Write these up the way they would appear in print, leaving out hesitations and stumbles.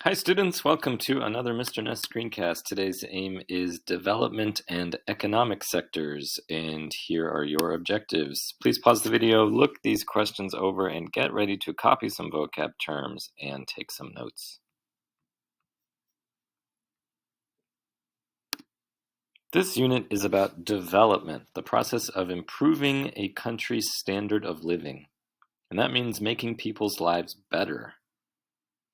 Hi students, welcome to another Mr. Ness screencast. Today's aim is development and economic sectors, and here are your objectives. Please pause the video, look these questions over, and get ready to copy some vocab terms and take some notes. This unit is about development, the process of improving a country's standard of living, and that means making people's lives better.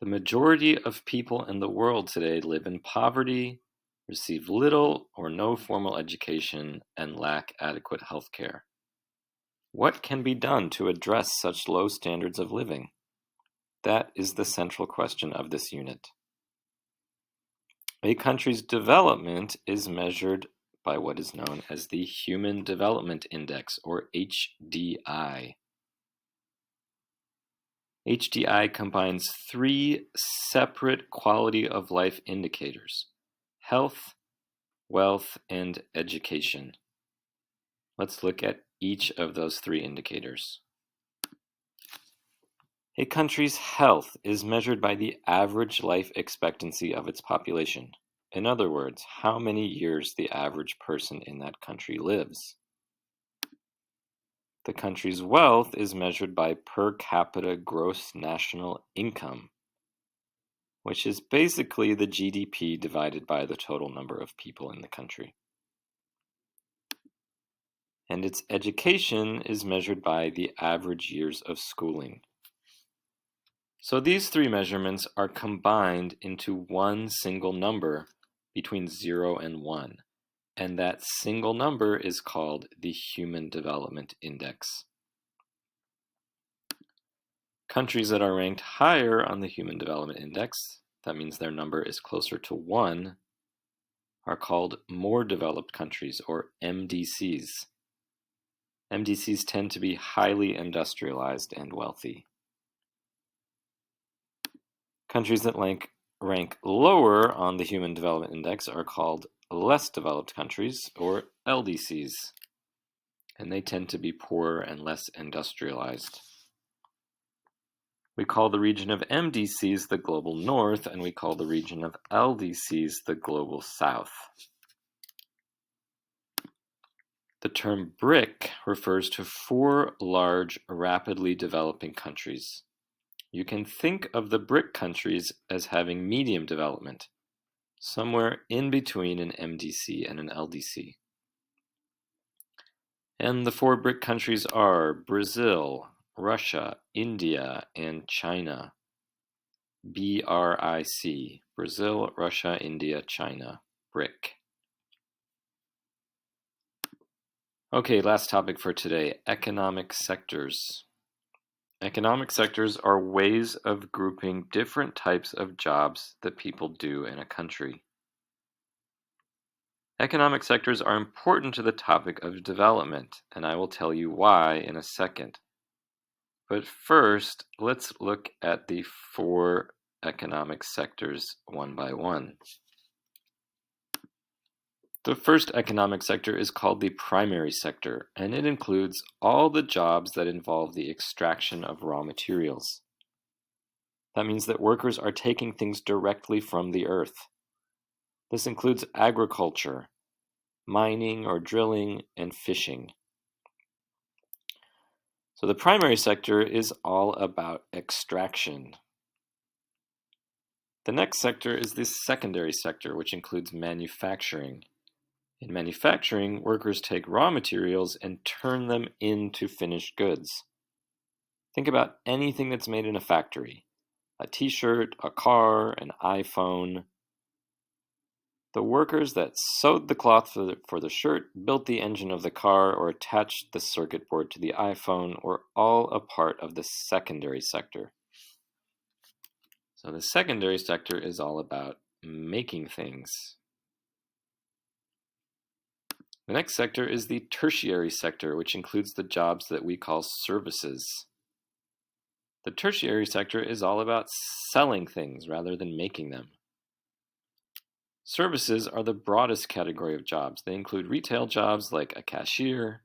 The majority of people in the world today live in poverty, receive little or no formal education, and lack adequate health care. What can be done to address such low standards of living? That is the central question of this unit. A country's development is measured by what is known as the Human Development Index, or HDI. HDI combines three separate quality of life indicators: health, wealth, and education. Let's look at each of those three indicators. A country's health is measured by the average life expectancy of its population. In other words, how many years the average person in that country lives. The country's wealth is measured by per capita gross national income, which is basically the GDP divided by the total number of people in the country. And its education is measured by the average years of schooling. So these three measurements are combined into one single number between 0 and 1, and that single number is called the Human Development Index. Countries that are ranked higher on the Human Development Index, that means their number is closer to 1, are called more developed countries, or MDCs. MDCs tend to be highly industrialized and wealthy. Countries that rank lower on the Human Development Index are called less developed countries, or LDCs, and they tend to be poorer and less industrialized. We call the region of MDCs the Global North, and we call the region of LDCs the Global South. The term BRIC refers to 4 large, rapidly developing countries. You can think of the BRIC countries as having medium development, somewhere in between an MDC and an LDC. And the 4 BRIC countries are Brazil, Russia, India, and China. BRIC, Brazil, Russia, India, China, BRIC. Okay, last topic for today, economic sectors. Economic sectors are ways of grouping different types of jobs that people do in a country. Economic sectors are important to the topic of development, and I will tell you why in a second. But first, let's look at the 4 economic sectors one by one. The first economic sector is called the primary sector, and it includes all the jobs that involve the extraction of raw materials. That means that workers are taking things directly from the earth. This includes agriculture, mining or drilling, and fishing. So the primary sector is all about extraction. The next sector is the secondary sector, which includes manufacturing. In manufacturing, workers take raw materials and turn them into finished goods. Think about anything that's made in a factory: a t-shirt, a car, an iPhone. The workers that sewed the cloth for the shirt, built the engine of the car, or attached the circuit board to the iPhone were all a part of the secondary sector. So the secondary sector is all about making things. The next sector is the tertiary sector, which includes the jobs that we call services. The tertiary sector is all about selling things rather than making them. Services are the broadest category of jobs. They include retail jobs like a cashier,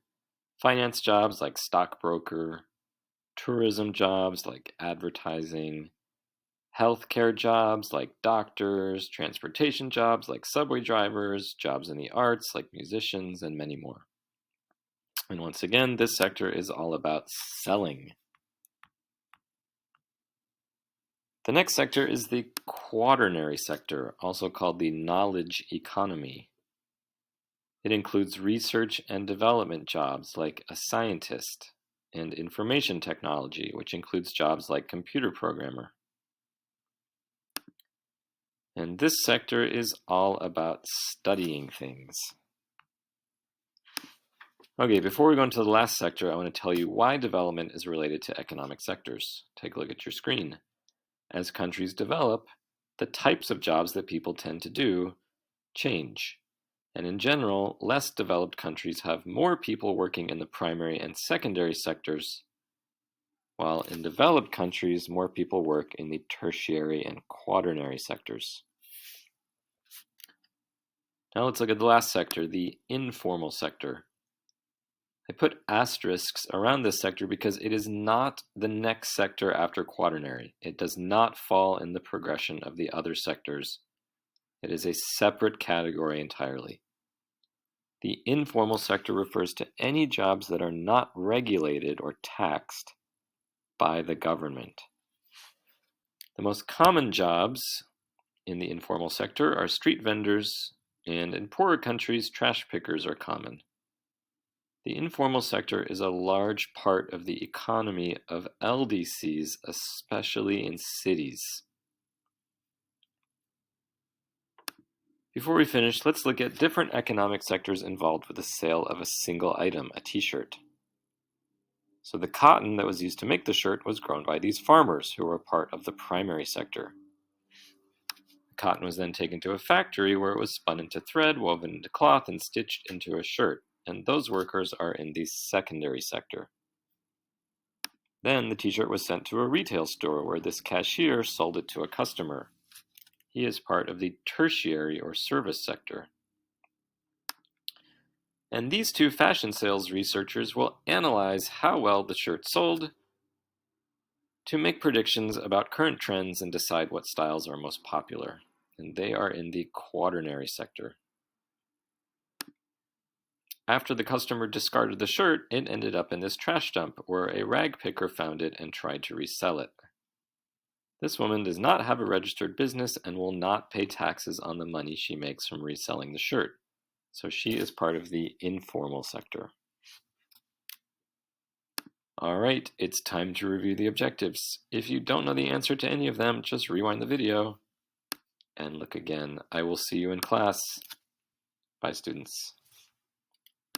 finance jobs like stockbroker, tourism jobs like advertising, healthcare jobs like doctors, transportation jobs like subway drivers, jobs in the arts like musicians, and many more. And once again, this sector is all about selling. The next sector is the Quaternary Sector, also called the knowledge economy. It includes research and development jobs like a scientist, and information technology, which includes jobs like computer programmer. And this sector is all about studying things. Okay, before we go into the last sector, I want to tell you why development is related to economic sectors. Take a look at your screen. As countries develop, the types of jobs that people tend to do change. And in general, less developed countries have more people working in the primary and secondary sectors, while in developed countries, more people work in the tertiary and quaternary sectors. Now let's look at the last sector, the informal sector. I put asterisks around this sector because it is not the next sector after quaternary. It does not fall in the progression of the other sectors. It is a separate category entirely. The informal sector refers to any jobs that are not regulated or taxed by the government. The most common jobs in the informal sector are street vendors, and in poorer countries, trash pickers are common. The informal sector is a large part of the economy of LDCs, especially in cities. Before we finish, let's look at different economic sectors involved with the sale of a single item, a t-shirt. So the cotton that was used to make the shirt was grown by these farmers who were part of the primary sector. The cotton was then taken to a factory where it was spun into thread, woven into cloth, and stitched into a shirt. And those workers are in the secondary sector. Then the t-shirt was sent to a retail store where this cashier sold it to a customer. He is part of the tertiary or service sector. And these two fashion sales researchers will analyze how well the shirt sold to make predictions about current trends and decide what styles are most popular. And they are in the quaternary sector. After the customer discarded the shirt, it ended up in this trash dump where a rag picker found it and tried to resell it. This woman does not have a registered business and will not pay taxes on the money she makes from reselling the shirt. So she is part of the informal sector. All right, it's time to review the objectives. If you don't know the answer to any of them, just rewind the video and look again. I will see you in class. Bye, students.